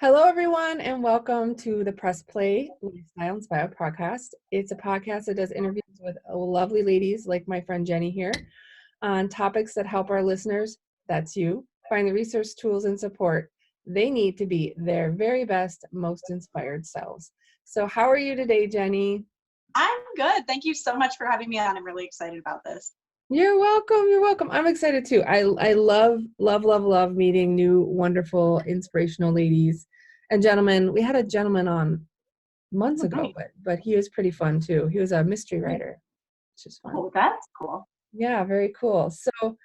Hello, everyone, and welcome to the Press Play Lifestyle Inspired podcast. It's a podcast that does interviews with lovely ladies like my friend Jenny here on topics that help our listeners, that's you, find the research, tools, and support they need to be their very best, most inspired selves. So how are you today, Jenny? I'm good. Thank you so much for having me on. I'm really excited about this. You're welcome. You're welcome. I'm excited too. I love meeting new, wonderful, inspirational ladies and gentlemen. We had a gentleman on months ago, but he was pretty fun too. He was a mystery writer, which is fun. Oh, that's cool. Yeah, very cool. So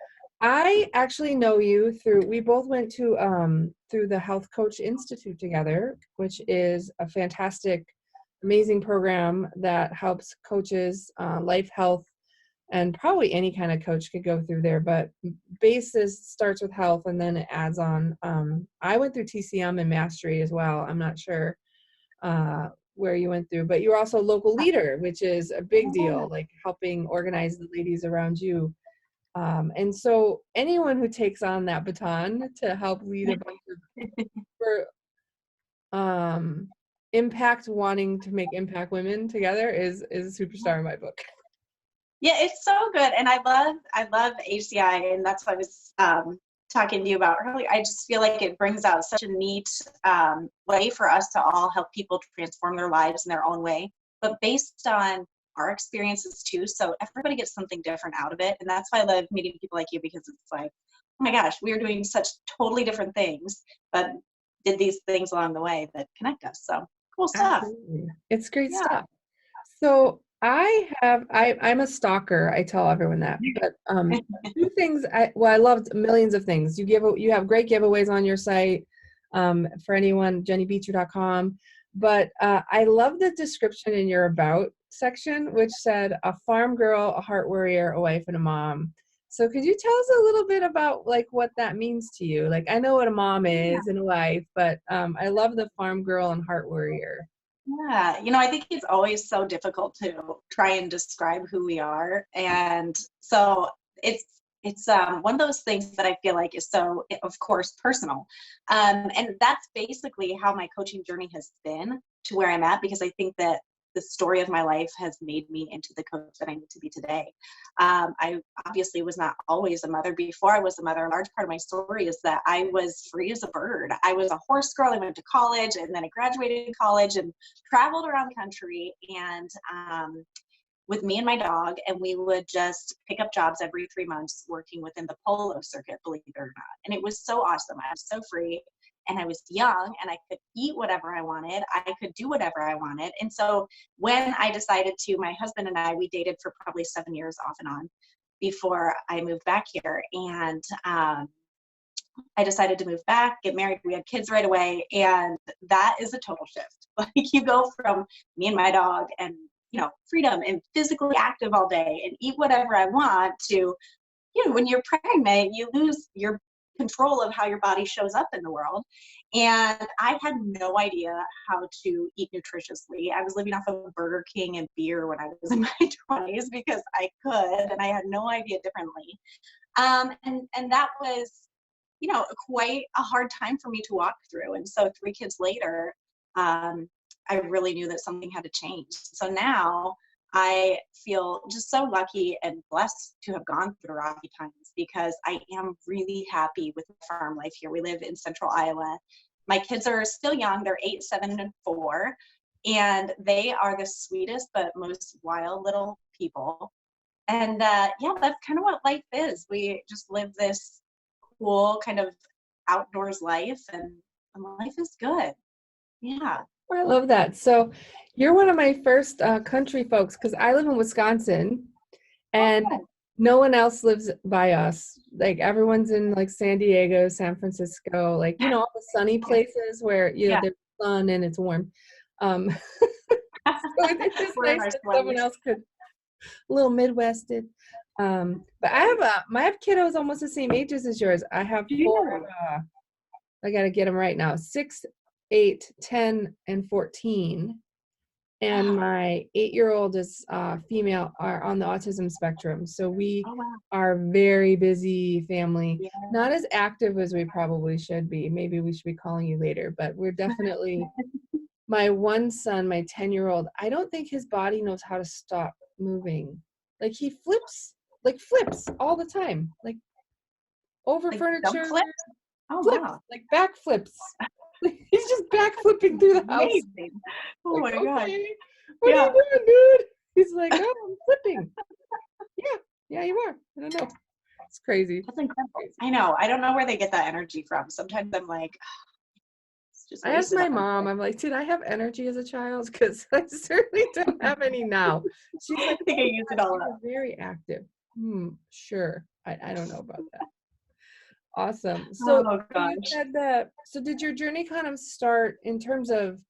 I actually know you we both went to through the Health Coach Institute together, which is a fantastic, amazing program that helps coaches, life, health, and probably any kind of coach could go through there, but basis starts with health and then it adds on. I went through TCM and Mastery as well. I'm not sure where you went through, but you're also a local leader, which is a big deal, like helping organize the ladies around you. And so anyone who takes on that baton to help lead a bunch of impact, wanting to make impact women together is a superstar in my book. Yeah, it's so good. And I love HCI, and that's what I was talking to you about earlier. I just feel like it brings out such a neat way for us to all help people transform their lives in their own way, but based on our experiences too. So everybody gets something different out of it. And that's why I love meeting people like you, because it's like, oh my gosh, we are doing such totally different things, but did these things along the way that connect us. So cool stuff. Absolutely. It's great stuff. So I'm a stalker. I tell everyone that, but two things. I loved millions of things. You have great giveaways on your site for anyone, jennybeecher.com. But I love the description in your about section, which said a farm girl, a heart warrior, a wife, and a mom. So could you tell us a little bit about like what that means to you? Like I know what a mom is and a wife, but I love the farm girl and heart warrior. Yeah, I think it's always so difficult to try and describe who we are. And so it's one of those things that I feel like is so, of course, personal. And that's basically how my coaching journey has been to where I'm at, because I think that the story of my life has made me into the coach that I need to be today. I obviously was not always a mother. Before I was a mother, a large part of my story is that I was free as a bird. I was a horse girl. I went to college, and then I graduated college and traveled around the country, and with me and my dog, and we would just pick up jobs every 3 months working within the polo circuit, believe it or not. And it was so awesome. I was so free, and I was young, and I could eat whatever I wanted. I could do whatever I wanted. And so when I decided to, my husband and I, we dated for probably 7 years off and on before I moved back here. And I decided to move back, get married. We had kids right away. And that is a total shift. Like you go from me and my dog and, freedom and physically active all day and eat whatever I want to, when you're pregnant, you lose your control of how your body shows up in the world. And I had no idea how to eat nutritiously. I was living off of Burger King and beer when I was in my 20s because I could, and I had no idea differently. And that was, quite a hard time for me to walk through. And so 3 kids later, I really knew that something had to change. So now I feel just so lucky and blessed to have gone through rocky times, because I am really happy with the farm life here. We live in central Iowa. My kids are still young. They're 8, 7, and 4. And they are the sweetest but most wild little people. And that's kind of what life is. We just live this cool kind of outdoors life, and life is good. Yeah. I love that. So you're one of my first country folks, because I live in Wisconsin and no one else lives by us. Like everyone's in like San Diego, San Francisco, like, all the sunny places where, there's sun and it's warm. So it's just nice that someone else could, a little Midwested. But I have kiddos almost the same ages as yours. I have 4, I got to get them right now, 6, 8, 10, and 14. and my 8-year-old is female, are on the autism spectrum. So we Oh wow. are very busy family, Yeah. not as active as we probably should be. Maybe we should be calling you later, but we're definitely, my one son, my 10-year-old, I don't think his body knows how to stop moving. Like he flips all the time, like over Like jump furniture, flips. Oh flips, wow. like back flips. He's just back flipping through the house. Amazing. Oh Like, my God. okay, what are Yeah. you doing, dude? He's like, oh, I'm flipping. Yeah, yeah, you are. I don't know. It's crazy. That's incredible. Crazy. I know. I don't know where they get that energy from. Sometimes I'm like, it's just I asked wasted my on them. mom, I'm like, did I have energy as a child? Because I certainly don't have any now. She's like, I think I oh, used it yeah, all you up. were very active. Sure. I don't know about that. Awesome. So Oh you gosh. said that, so did your journey kind of start in terms of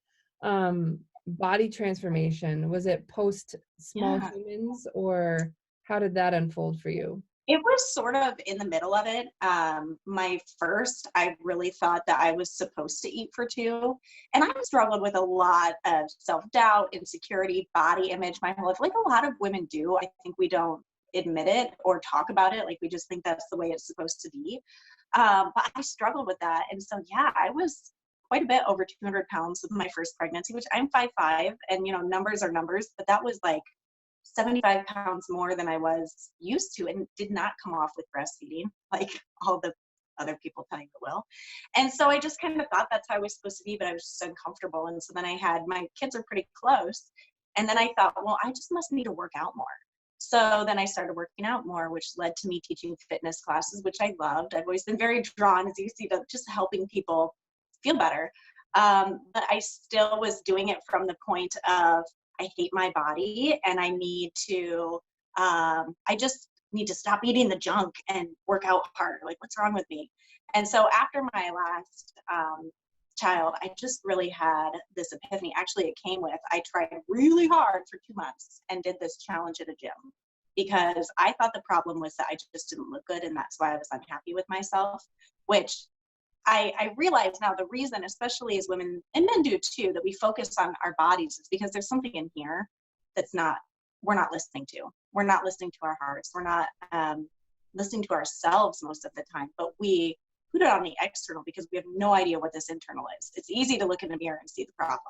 body transformation? Was it post small Yeah. humans, or how did that unfold for you? It was sort of in the middle of it. My first, I really thought that I was supposed to eat for two. And I struggled with a lot of self-doubt, insecurity, body image my whole life, like a lot of women do. I think we don't admit it or talk about it. Like we just think that's the way it's supposed to be. But I struggled with that. And so, yeah, I was quite a bit over 200 pounds with my first pregnancy, which I'm 5'5", and, numbers are numbers, but that was like 75 pounds more than I was used to, and did not come off with breastfeeding like all the other people telling it will. And so I just kind of thought that's how I was supposed to be, but I was just uncomfortable. And so then I had, my kids are pretty close. And then I thought, well, I just must need to work out more. So then I started working out more, which led to me teaching fitness classes, which I loved. I've always been very drawn, as you see, to just helping people feel better. But I still was doing it from the point of, I hate my body and I need to, I just need to stop eating the junk and work out harder. Like, what's wrong with me? And so after my last child, I just really had this epiphany. Actually, it came with, I tried really hard for 2 months and did this challenge at a gym because I thought the problem was that I just didn't look good. And that's why I was unhappy with myself, which I realize now the reason, especially as women and men do too, that we focus on our bodies is because there's something in here that's not, we're not listening to. We're not listening to our hearts. We're not listening to ourselves most of the time, but we put it on the external because we have no idea what this internal is. It's easy to look in the mirror and see the problem.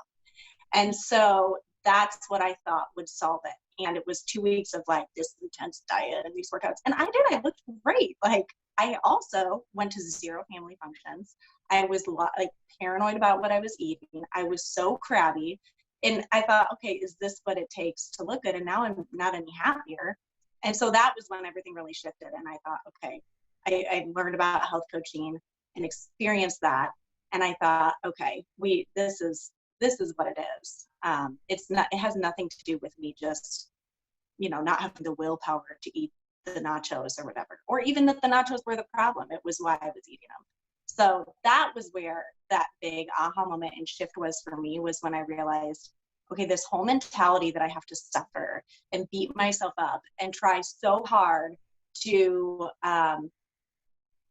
And so that's what I thought would solve it. And it was 2 weeks of like this intense diet and these workouts. And I did, I looked great. Like I also went to 0 family functions. I was like paranoid about what I was eating. I was so crabby. And I thought, okay, is this what it takes to look good? And now I'm not any happier. And so that was when everything really shifted. And I thought, okay, I learned about health coaching and experienced that. And I thought, okay, this is what it is. It's not, it has nothing to do with me just, not having the willpower to eat the nachos or whatever, or even that the nachos were the problem. It was why I was eating them. So that was where that big aha moment and shift was for me, was when I realized, okay, this whole mentality that I have to suffer and beat myself up and try so hard to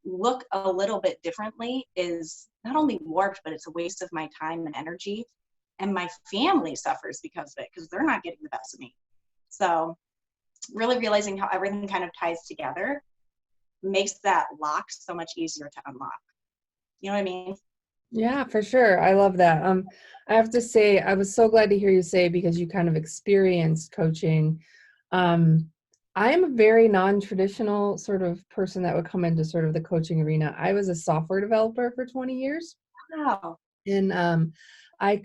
look a little bit differently is not only warped, but it's a waste of my time and energy. And my family suffers because of it, because they're not getting the best of me. So really realizing how everything kind of ties together makes that lock so much easier to unlock. You know what I mean? Yeah, for sure. I love that. I have to say, I was so glad to hear you say, because you kind of experienced coaching. I am a very non-traditional sort of person that would come into sort of the coaching arena. I was a software developer for 20 years. Wow. And I'm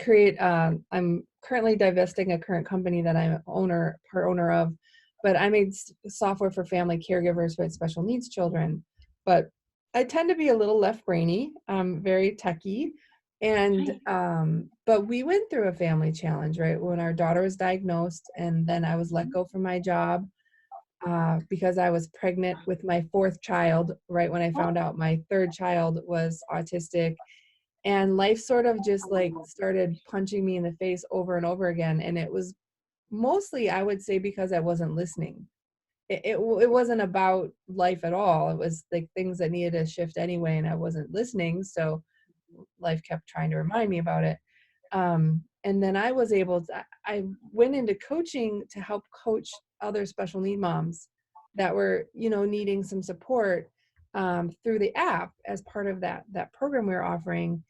currently divesting a current company that I'm part owner of, but I made software for family caregivers with special needs children. But I tend to be a little left brainy, very techie. And, but we went through a family challenge, right? When our daughter was diagnosed, and then I was let go from my job because I was pregnant with my 4th child, right when I found out my 3rd child was autistic. And life sort of just like started punching me in the face over and over again. And it was mostly, I would say, because I wasn't listening. It wasn't about life at all. It was like things that needed to shift anyway, and I wasn't listening. So life kept trying to remind me about it. And then I was able to, I went into coaching to help coach other special need moms that were, needing some support through the app as part of that program we were offering.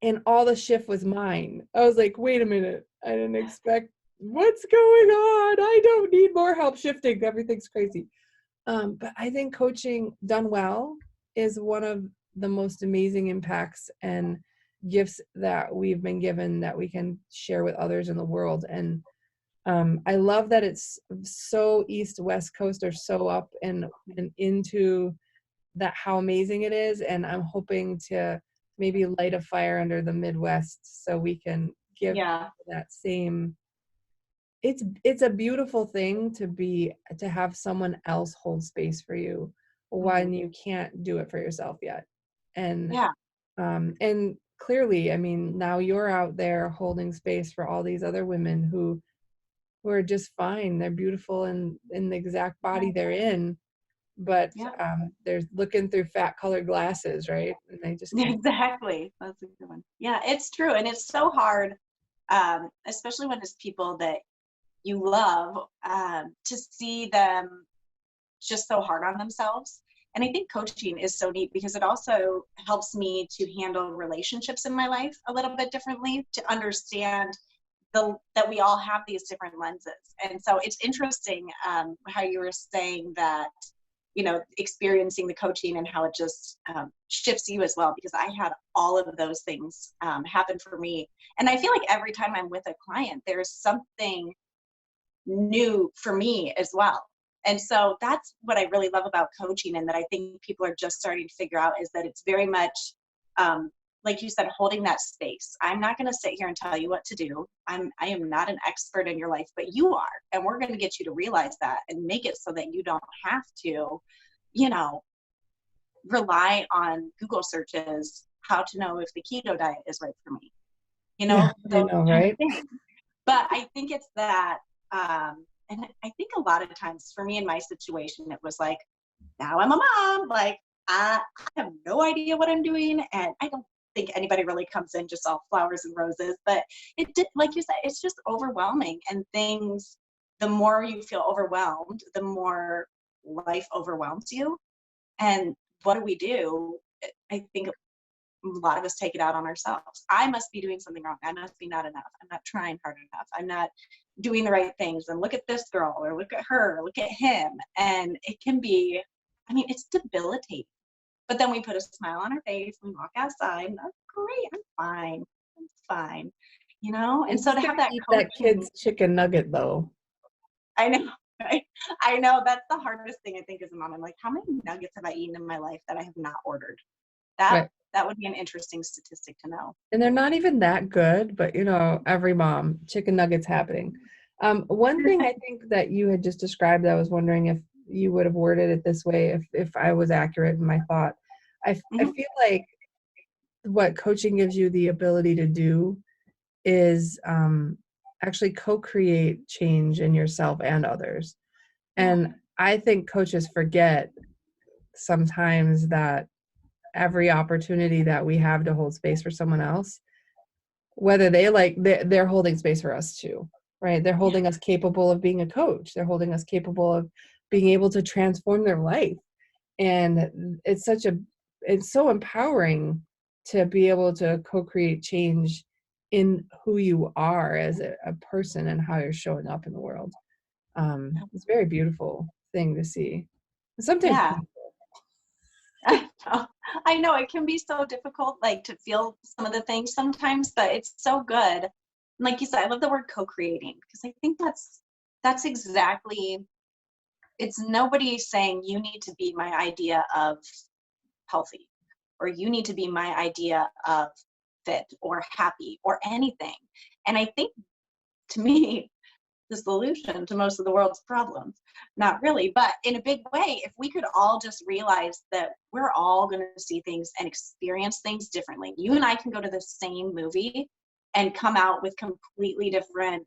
And all the shift was mine. I was like, wait a minute, I didn't expect, what's going on? I don't need more help shifting. Everything's crazy. But I think coaching done well is one of the most amazing impacts and gifts that we've been given that we can share with others in the world. And I love that it's so East West Coast or so up and into that, how amazing it is. And I'm hoping to maybe light a fire under the Midwest so we can give that same. It's a beautiful thing to have someone else hold space for you when you can't do it for yourself yet. And and clearly, I mean, now you're out there holding space for all these other women who are just fine. They're beautiful in the exact body they're in, but they're looking through fat colored glasses, right? And they just can't. Exactly. That's a good one. Yeah, it's true. And it's so hard, especially when it's people that you love, to see them just so hard on themselves. And I think coaching is so neat because it also helps me to handle relationships in my life a little bit differently, to understand that we all have these different lenses. And so it's interesting how you were saying that, experiencing the coaching and how it just shifts you as well, because I had all of those things happen for me. And I feel like every time I'm with a client, there's something new for me as well. And so that's what I really love about coaching, and that I think people are just starting to figure out, is that it's very much, like you said, holding that space. I'm not going to sit here and tell you what to do. I am not an expert in your life, but you are. And we're going to get you to realize that and make it so that you don't have to, rely on Google searches, how to know if the keto diet is right for me. Yeah, I know, right? But I think it's that, and I think a lot of times for me in my situation, it was like, now I'm a mom, like I have no idea what I'm doing. And I don't think anybody really comes in just all flowers and roses, but it did, like you said, it's just overwhelming. And things, the more you feel overwhelmed, the more life overwhelms you. And what do? I think a lot of us take it out on ourselves. I must be doing something wrong. I must be not enough. I'm not trying hard enough. I'm not doing the right things. And look at this girl, or look at her, or look at him. And it can be, it's debilitating. But then we put a smile on our face, we walk outside, and that's great. I'm fine. I'm fine. And so to have that eat coaching, that kid's chicken nugget though. I know. Right? I know that's the hardest thing, I think, as a mom. I'm like, how many nuggets have I eaten in my life that I have not ordered? That would be an interesting statistic to know. And they're not even that good, but every mom, chicken nuggets happening. One thing I think that you had just described, I was wondering if you would have worded it this way, if I was accurate in my thought. I feel like what coaching gives you the ability to do is actually co-create change in yourself and others. And I think coaches forget sometimes that every opportunity that we have to hold space for someone else, whether they're holding space for us too, right? They're holding us capable of being a coach. They're holding us capable of being able to transform their life. And it's so empowering to be able to co-create change in who you are as a person and how you're showing up in the world. It's a very beautiful thing to see. Sometimes I know it can be so difficult, like to feel some of the things sometimes, but it's so good. And like you said, I love the word co-creating, because I think that's exactly, it's nobody saying you need to be my idea of healthy, or you need to be my idea of fit or happy or anything. And I think, to me, the solution to most of the world's problems, not really, but in a big way, if we could all just realize that we're all going to see things and experience things differently. You and I can go to the same movie and come out with completely different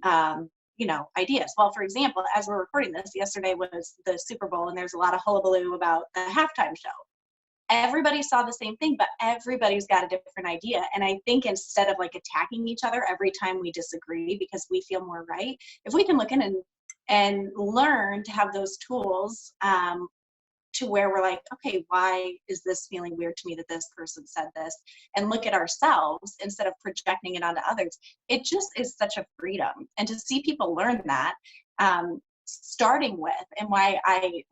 ideas. Well, for example, as we're recording this, yesterday was the Super Bowl, and there's a lot of hullabaloo about the halftime show. everybody saw the same thing, but everybody's got a different idea. And I think instead of like attacking each other every time we disagree because we feel more right, if we can look in and learn to have those tools, to where we're like, okay, why is this feeling weird to me that this person said this? And look at ourselves instead of projecting it onto others. It just is such a freedom. And to see people learn that, starting with, and why I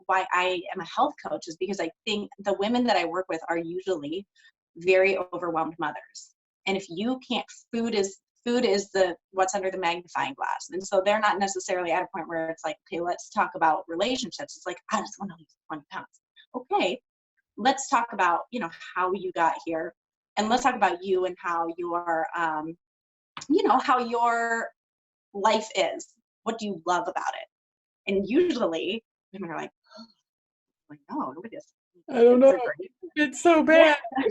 am a health coach is because I think the women that I work with are usually very overwhelmed mothers. And if you can't, food is the what's under the magnifying glass. And so they're not necessarily at a point where it's like, okay, let's talk about relationships. It's like, I just want to lose 20 pounds. Okay, let's talk about, how you got here. And let's talk about you and how your, how your life is. What do you love about it? And usually women are like, oh, no, look at this. I don't know. It's so bad. Yeah.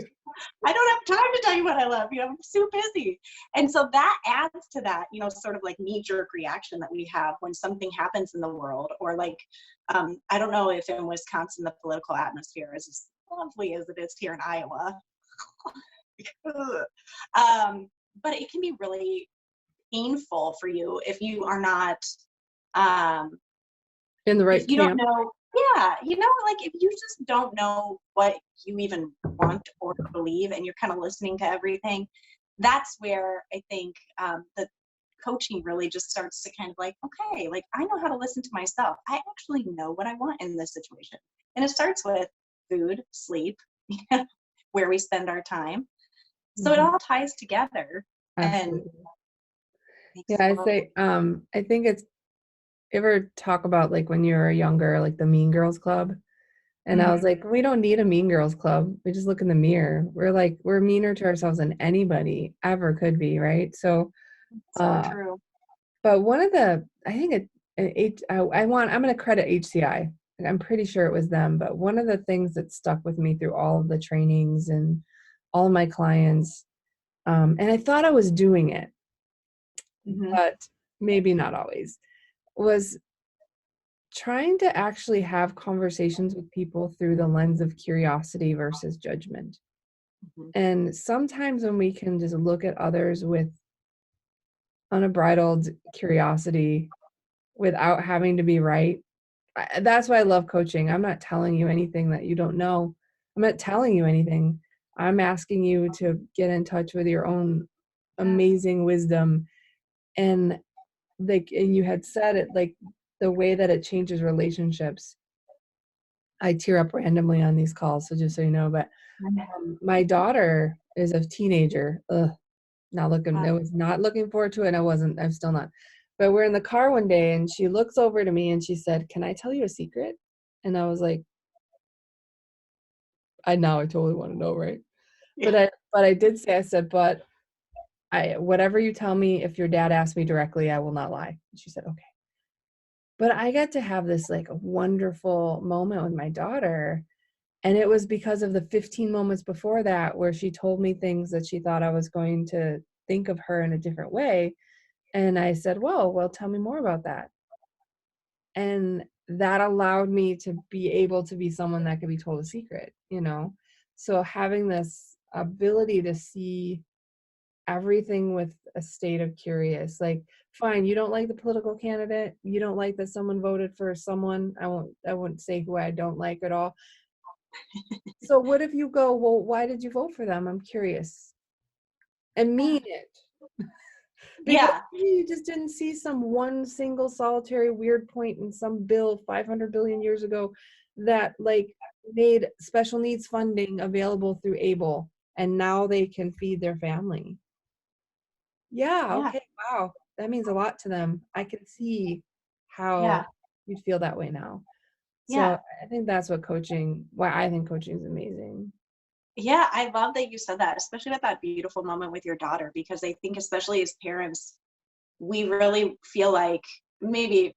I don't have time to tell you what I love. I'm so busy. And so that adds to that, sort of like knee-jerk reaction that we have when something happens in the world, or like, I don't know if in Wisconsin the political atmosphere is as lovely as it is here in Iowa. But it can be really painful for you if you are not, in the right if you camp. don't know. Yeah, like if you just don't know what you even want or believe and you're kind of listening to everything, that's where I think the coaching really just starts to kind of like, okay, like I know how to listen to myself. I actually know what I want in this situation. And it starts with food, sleep, where we spend our time. So it all ties together. Absolutely. And yeah, I'd say, I think it's, ever talk about like when you were younger, like the Mean Girls Club? And I was like, we don't need a Mean Girls Club. We just look in the mirror. We're meaner to ourselves than anybody ever could be, right? So true. But one of the, I think I'm going to credit HCI. I'm pretty sure it was them, but one of the things that stuck with me through all of the trainings and all of my clients, and I thought I was doing it, but maybe not always, was trying to actually have conversations with people through the lens of curiosity versus judgment. And sometimes when we can just look at others with unbridled curiosity without having to be right, that's why I love coaching. I'm not telling you anything that you don't know. I'm not telling you anything. I'm asking you to get in touch with your own amazing wisdom. And like, and you had said it, like the way that it changes relationships. I tear up randomly on these calls, so just so you know, but my daughter is a teenager. Not looking, I was not looking forward to it. And I'm still not. But we're in the car one day and she looks over to me and she said, "Can I tell you a secret?" And I was like, I totally want to know, right? Yeah. But I did say, I said, but whatever you tell me, if your dad asks me directly, I will not lie. And she said, okay. But I got to have this like a wonderful moment with my daughter. And it was because of the 15 moments before that where she told me things that she thought I was going to think of her in a different way. And I said, well, tell me more about that. And that allowed me to be able to be someone that could be told a secret, So having this ability to see everything with a state of curious, like, fine, you don't like the political candidate, you don't like that someone voted for someone, I won't say who I don't like at all. So what if you go, well, why did you vote for them? I'm curious. And mean it. Because you just didn't see some one single solitary weird point in some bill 500 billion years ago that like made special needs funding available through ABLE, and now they can feed their family. Okay, wow, that means a lot to them. I can see how you'd feel that way now. So I think that's why I think coaching is amazing. Yeah, I love that you said that, especially with that beautiful moment with your daughter, because I think especially as parents, we really feel like, maybe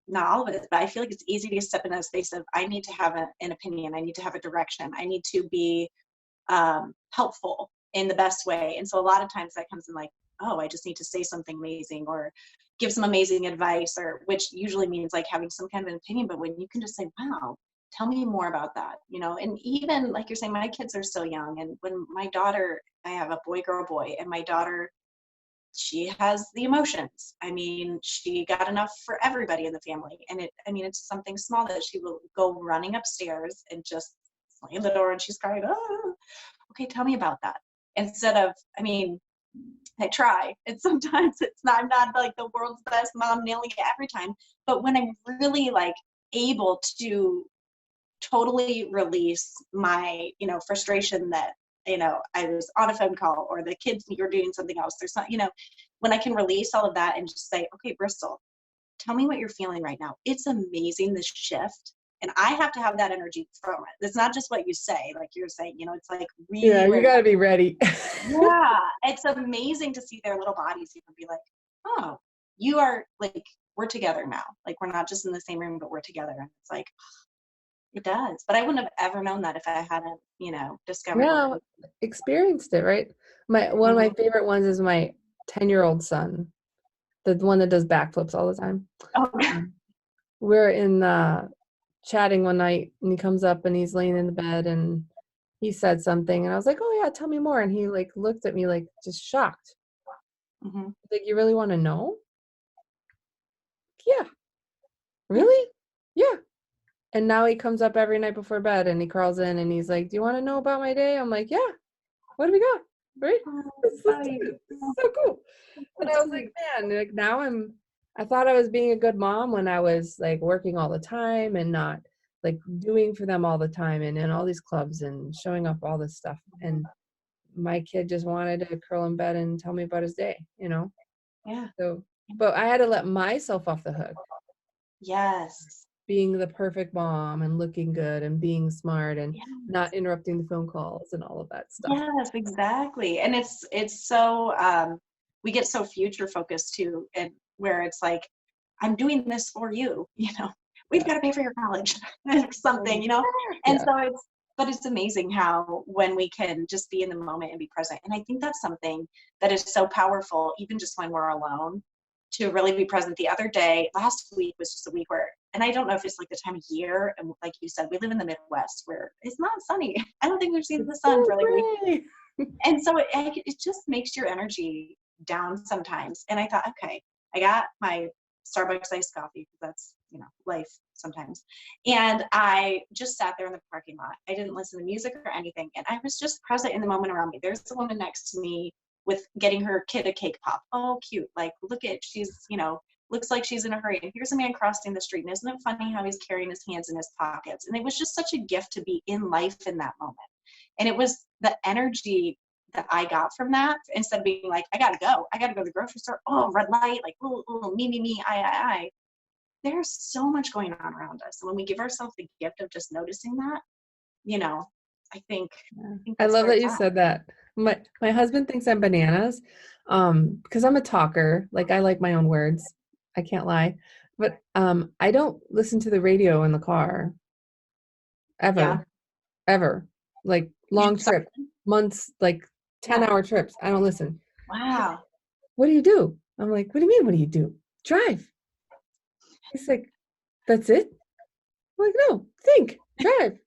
not all of it, but I feel like it's easy to step in a space of, I need to have an opinion, I need to have a direction, I need to be helpful in the best way. And so a lot of times that comes in like, oh, I just need to say something amazing or give some amazing advice, or which usually means like having some kind of an opinion. But when you can just say, wow, tell me more about that, you know. And even like you're saying, my kids are so young, and when my daughter, I have a boy, girl, boy, and my daughter, she has the emotions. I mean, she got enough for everybody in the family. And it's something small that she will go running upstairs and just slam the door and she's crying, oh, okay, tell me about that. Instead of, I try. And sometimes I'm not like the world's best mom nailing it every time. But when I'm really like able to totally release my, frustration that, I was on a phone call or the kids, you're doing something else. There's not, when I can release all of that and just say, okay, Bristol, tell me what you're feeling right now. It's amazing, this shift. And I have to have that energy from it. It's not just what you say, like you're saying, it's like Yeah, really you got to be ready. yeah, it's amazing to see their little bodies even be like, oh, you are like, we're together now. Like, we're not just in the same room, but we're together. And it's like, it does. But I wouldn't have ever known that if I hadn't, discovered what Yeah, experienced it, right? One of my favorite ones is my 10-year-old son, the one that does backflips all the time. Oh, We're in chatting one night, and he comes up and he's laying in the bed and he said something, and I was like, oh yeah, tell me more. And he like looked at me like just shocked. mm-hmm. Like, you really want to know? Yeah. Really? Yeah. And now he comes up every night before bed and he crawls in and he's like, do you want to know about my day? I'm like, yeah. What do we got? Right? Let's do this. This is so cool. And I was like, man, like now I thought I was being a good mom when I was like working all the time and not like doing for them all the time and in all these clubs and showing up all this stuff. And my kid just wanted to curl in bed and tell me about his day, Yeah. So, but I had to let myself off the hook, Yes. being the perfect mom and looking good and being smart and Yes. not interrupting the phone calls and all of that stuff. Yes, exactly. And it's so we get so future focused too, and where it's like, I'm doing this for you, we've Yeah. got to pay for your college or something, And Yeah. so but it's amazing how when we can just be in the moment and be present. And I think that's something that is so powerful, even just when we're alone, to really be present. The other day, last week was just a week where, and I don't know if it's like the time of year, and like you said, we live in the Midwest where it's not sunny. I don't think we've seen the sun for like a week. And so it just makes your energy down sometimes. And I thought, okay, I got my Starbucks iced coffee because that's, life sometimes. And I just sat there in the parking lot. I didn't listen to music or anything. And I was just present in the moment around me. There's a woman next to me with getting her kid a cake pop. Oh, cute. Like, look at, she's, looks like she's in a hurry. And here's a man crossing the street. And isn't it funny how he's carrying his hands in his pockets? And it was just such a gift to be in life in that moment. And it was the energy that I got from that, instead of being like, I gotta go to the grocery store. Oh, red light, like, oh, me, I. There's so much going on around us. And when we give ourselves the gift of just noticing that, I think I that's love where that it's you at. said that. My husband thinks I'm bananas, because I'm a talker. Like, I like my own words. I can't lie. But I don't listen to the radio in the car Yeah. ever. Like long trip, months, like 10-hour trips. I don't listen. Wow. What do you do? I'm like, what do you mean? What do you do? Drive. He's like, that's it? I'm like, no, think, drive,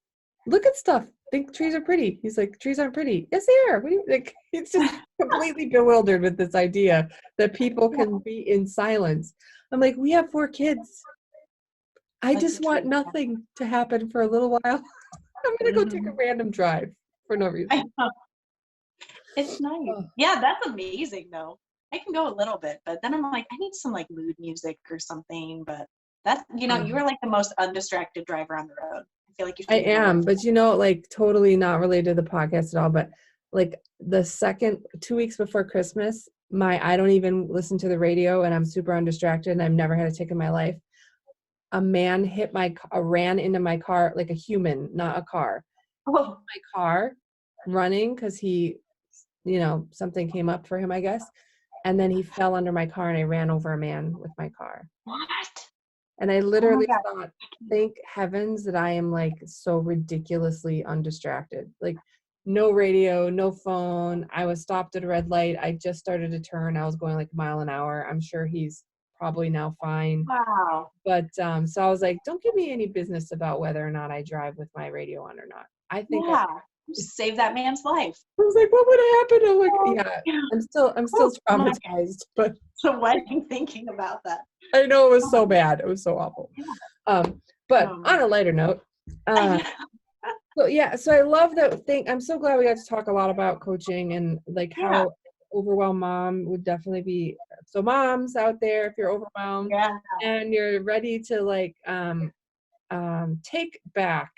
look at stuff, think trees are pretty. He's like, trees aren't pretty. Yes, they are. What do you like? He's just completely bewildered with this idea that people can be in silence. I'm like, we have 4 kids. I Like just the want tree. nothing to happen for a little while. I'm gonna go take a random drive for no I reason. know. It's nice. Oh, Yeah, that's amazing though. I can go a little bit, but then I'm like, I need some like mood music or something. But that's, yeah. you are like the most undistracted driver on the road. I feel like you I should be rewarded. am, but like totally not related to the podcast at all. But like the 2 weeks before Christmas, I don't even listen to the radio and I'm super undistracted and I've never had a tick in my life. A man ran into my car, like a human, not a car. Oh, My car running because he, something came up for him, I guess. And then he fell under my car and I ran over a man with my car. what? And I Oh my literally God. thought, thank heavens that I am like so ridiculously undistracted. Like, no radio, no phone. I was stopped at a red light. I just started to turn. I was going like a mile an hour. I'm sure he's probably now fine. Wow. But so I was like, don't give me any business about whether or not I drive with my radio on or not. I think Yeah. You saved that man's life. I was like, what would happen? I'm like, Oh, yeah, yeah. I'm still I'm like traumatized, but sweating thinking about that. I know it was so Oh, bad. It was so awful. yeah. But Oh, on man. a lighter note, so yeah, so I love that thing. I'm so glad we got to talk a lot about coaching and like Yeah. how overwhelmed mom would definitely be. So moms out there, if you're overwhelmed Yeah. and you're ready to like take back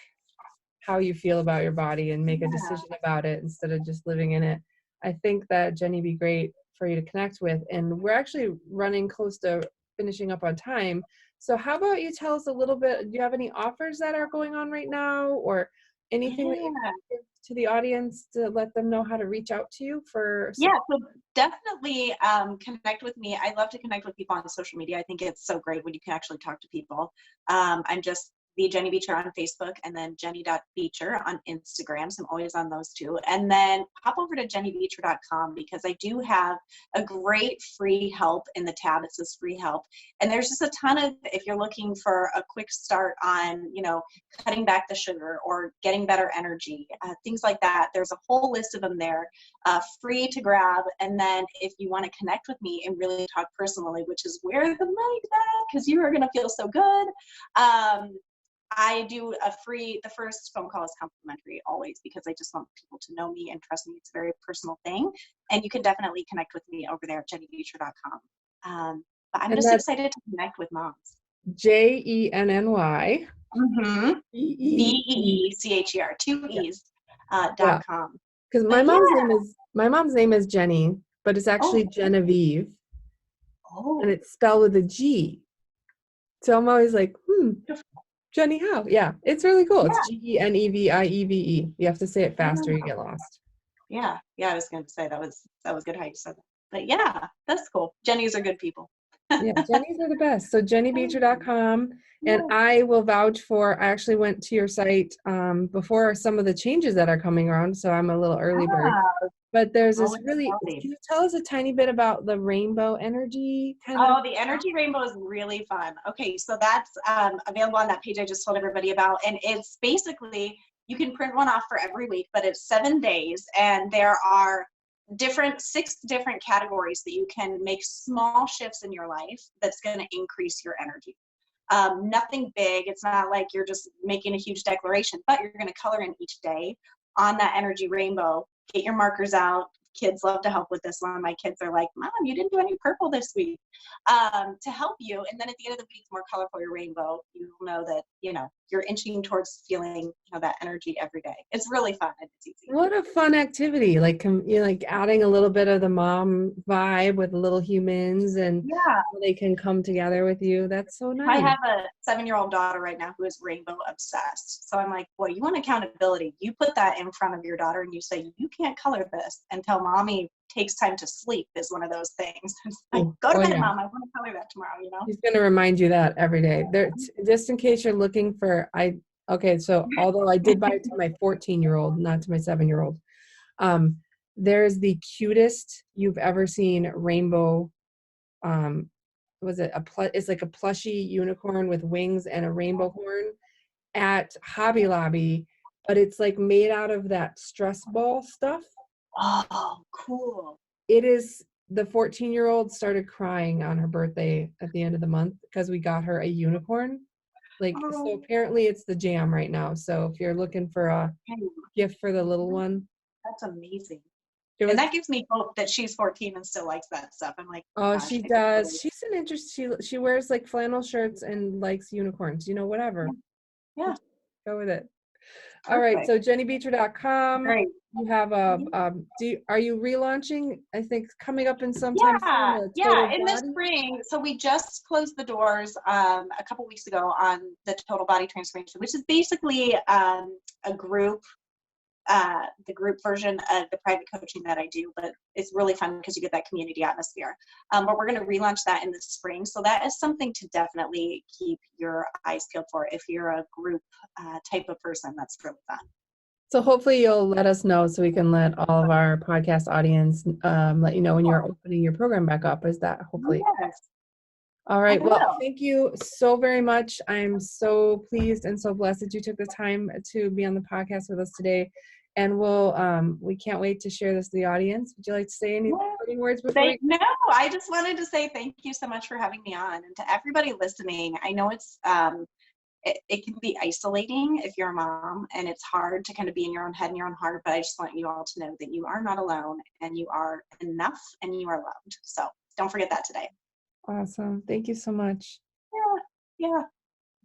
how you feel about your body and make a Yeah. decision about it instead of just living in it. I think that Jenny be great for you to connect with. And we're actually running close to finishing up on time. So how about you tell us a little bit, do you have any offers that are going on right now or anything that you Yeah. can give to the audience to let them know how to reach out to you for Yeah, support? so definitely connect with me. I love to connect with people on social media. I think it's so great when you can actually talk to people. I'm just the Jenny Beecher on Facebook and then jenny.beecher on Instagram. So I'm always on those two. And then hop over to jennybeecher.com because I do have a great free help in the tab. It says free help. And there's just a ton of, if you're looking for a quick start on, cutting back the sugar or getting better energy, things like that. There's a whole list of them there. Free to grab. And then if you want to connect with me and really talk personally, which is where the money's at, because you are going to feel so good. I do the first phone call is complimentary always because I just want people to know me and trust me. It's a very personal thing. And you can definitely connect with me over there at jennybeecher.com. But I'm And just that's excited to connect with moms. JENNY. Mm-hmm. E. BEECHER, two Yeah. E's, Yeah. .com. Because But yeah. my mom's name is Jenny, but it's Oh, actually Genevieve, and oh. it's spelled with a G. So I'm always like, Jenny how? Yeah, it's really cool. It's Yeah. GENEVIEVE. You have to say it faster, you Yeah. get lost. Yeah, I was going to say that was good how you said that. But yeah, that's cool. Jennies are good people. Yeah, Jenny's are the best. So jennybeecher.com. And Yeah. I will vouch for, I actually went to your site before some of the changes that are coming around. So I'm a little early bird. Ah, But there's this always really, healthy. can you tell us a tiny bit about the rainbow energy kind of? Oh, the energy rainbow is really fun. Okay, so that's available on that page I just told everybody about. And it's basically, you can print one off for every week, but it's 7 days. And there are 6 different categories that you can make small shifts in your life that's going to increase your energy. Nothing big. It's not like you're just making a huge declaration, but you're going to color in each day on that energy rainbow. Get your markers out. Kids love to help with this one. My kids are like, Mom, you didn't do any purple this week, to help you. And then at the end of the week, the more colorful your rainbow, you'll know that, you're inching towards feeling, that energy every day. It's really fun and it's easy. What a fun activity. Like, like adding a little bit of the mom vibe with little humans and Yeah. how they can come together with you. That's so I nice. have a 7-year-old daughter right now who is rainbow obsessed. So I'm like, boy, you want accountability. You put that in front of your daughter and you say, you can't color this until mommy takes time to sleep is one of those things. It's like, go to Oh, bed, yeah. Mom. I want to color that tomorrow, He's going to remind you that every day. There, just in case you're looking for, okay, so although I did buy it to my 14-year-old, not to my 7-year-old, there's the cutest you've ever seen rainbow, it's like a plushy unicorn with wings and a rainbow horn at Hobby Lobby, but it's like made out of that stress ball stuff. Oh, cool. It is, the 14-year-old started crying on her birthday at the end of the month because we got her a unicorn. So Oh, apparently it's the jam right now. So if you're looking for a gift for the little one, that's amazing. it And was, that gives me hope that she's 14 and still likes that stuff. I'm like, oh, gosh, she I could does. totally. She's an interest. She wears like flannel shirts and likes unicorns, whatever. Yeah, Go with it. All right. perfect. So jennybeecher.com. Great. You have are you relaunching? I think coming up in sometime soon, Yeah, a yeah, total in the body. spring. So we just closed the doors a couple weeks ago on the Total Body Transformation, which is basically a group, the group version of the private coaching that I do, but it's really fun because you get that community atmosphere. But we're going to relaunch that in the spring. So that is something to definitely keep your eyes peeled for if you're a group type of person. That's really fun. So hopefully you'll let us know so we can let all of our podcast audience let you know when you're opening your program back up. Is that hopefully? Yes. All I right. Well, will. thank you so very much. I'm so pleased and so blessed that you took the time to be on the podcast with us today. And we can't wait to share this with the audience. Would you like to say any Yeah. parting words before we? No, I just wanted to say thank you so much for having me on, and to everybody listening. I know it can be isolating if you're a mom, and it's hard to kind of be in your own head and your own heart, but I just want you all to know that you are not alone, and you are enough, and you are loved. So don't forget that today. Awesome. Thank you so much. Yeah. Yeah.